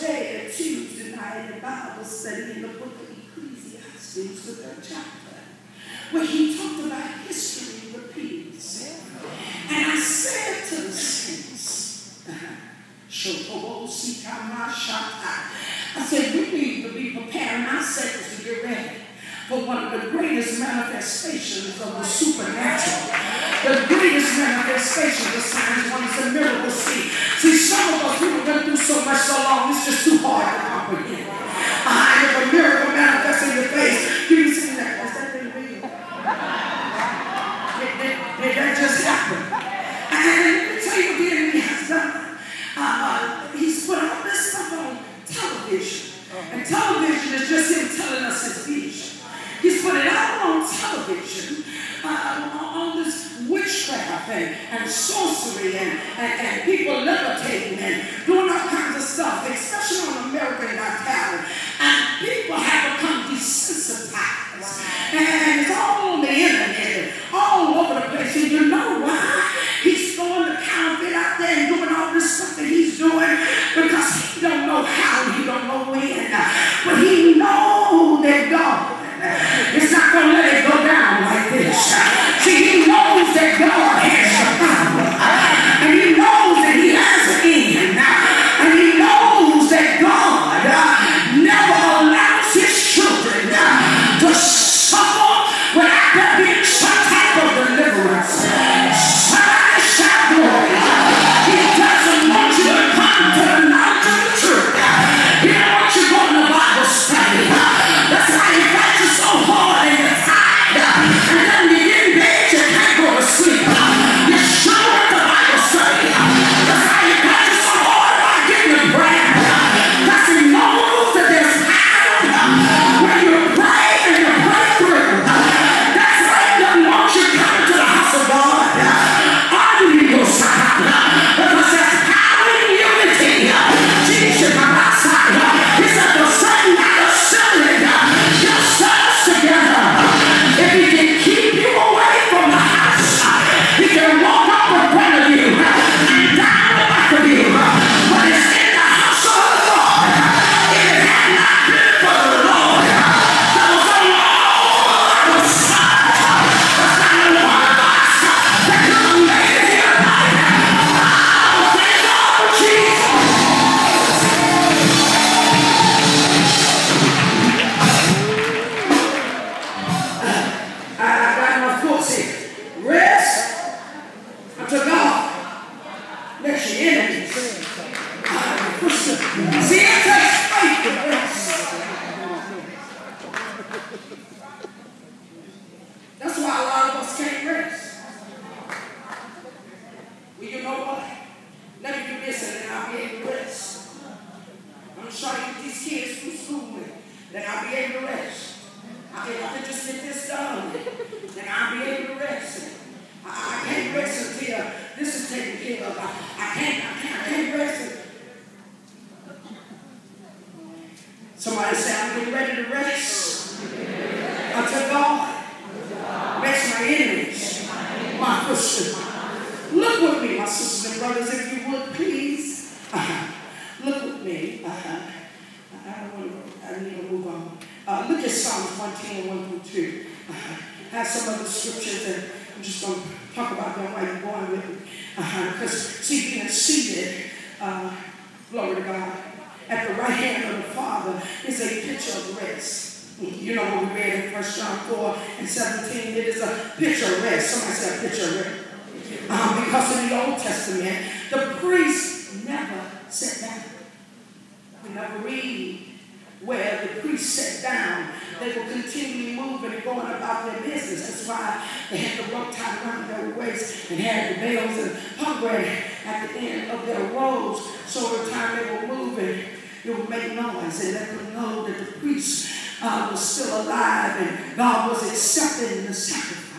read a Tuesday night in the Bible study in the book of Ecclesiastes, the 3rd chapter, where he talked about history repeats. And I said to the saints, I said, we need to be preparing ourselves to get ready for one of the greatest manifestations of the supernatural. The greatest manifestations of signs, wonders, and miracles. See, some of us, we were going to do so much so long, it's just too hard to comprehend. If a miracle manifests in your face, you can see that. Was that thing real? Did that just happen? And let me tell you what the enemy has done. He's put all this stuff on television. And television is just him telling us his vision. He's put it all on television, on this witchcraft and sorcery and people levitating and doing all kinds of stuff, especially on American Got Talent. And people have become desensitized. And it's all on the internet, all over the place. And you know why? He's throwing the counterfeit out there and doing all this stuff that he's doing because he don't know how, he don't know when. But he knows that God is not going to let it go down like this. See, he knows that God has the power. And he knows that he has an end. And he knows that God never allows his children to suffer without there being some type of deliverance. Somebody shout glory. He doesn't want you to come to the knowledge of the truth. He don't want you going to Bible study. That's why he got you so hard and you're tired. And then you get in bed, you can't go to sleep. You sure want the Bible study. That's why he got you so hard about getting the prayer. Because he knows that there's power when you pray and you pray through. That's why he doesn't want you coming to the house of God. Because there's power in unity. Jesus come outside. He said the same night assembling yourselves together. If he can keep you away from the house, he can walk up in front of you and down the back of you. But it's in the house of the Lord. If it had not been for the Lord, there was a Lord of sight. There's not a one of us that could have made it here tonight. Oh, thank God for Jesus. I got my foot here. Rest unto God. Let your enemies. See, it takes faith to rest. That's why a lot of us can't rest. Well, you know what? Let me do this and then I'll be able to rest. I'm trying to get these kids through school and then I'll be able to rest. I can just get this done, then I'll be able to rest. I can't rest until this is taken care of. I can't rest. Somebody say, I'm getting ready to rest until God makes my enemies my footstool. Look with me, my sisters and brothers, if you would, please. Look with me. I need to move on. Look at Psalms 110, 1 through 2. I have some other scriptures, and I'm just going to talk about them while you're going with me. Because, see, being seated, glory to God, at the right hand of the Father is a picture of rest. You know what we read in 1 John 4 and 17, it is a picture of rest. Somebody say a picture of rest. Because in the Old Testament, the priests never sat down. We never read where the priests sat down. They were continually moving and going about their business. That's why they had the rope tied around their waist and had the bells and pomegranate at the end of their robes. So every time they were moving, it would make noise and let them know that the priest was still alive and God was accepting the sacrifice.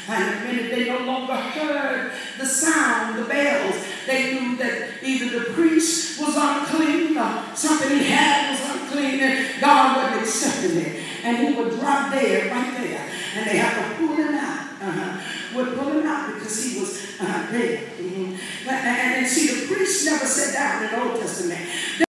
And the minute they no longer heard the sound, the bells, they knew that either the priest was unclean or something he had was unclean and God wasn't accepting it. And he would drop dead right there. And they had to pull him out. Would pull him out because he was dead. And see, the priests never sat down in the Old Testament.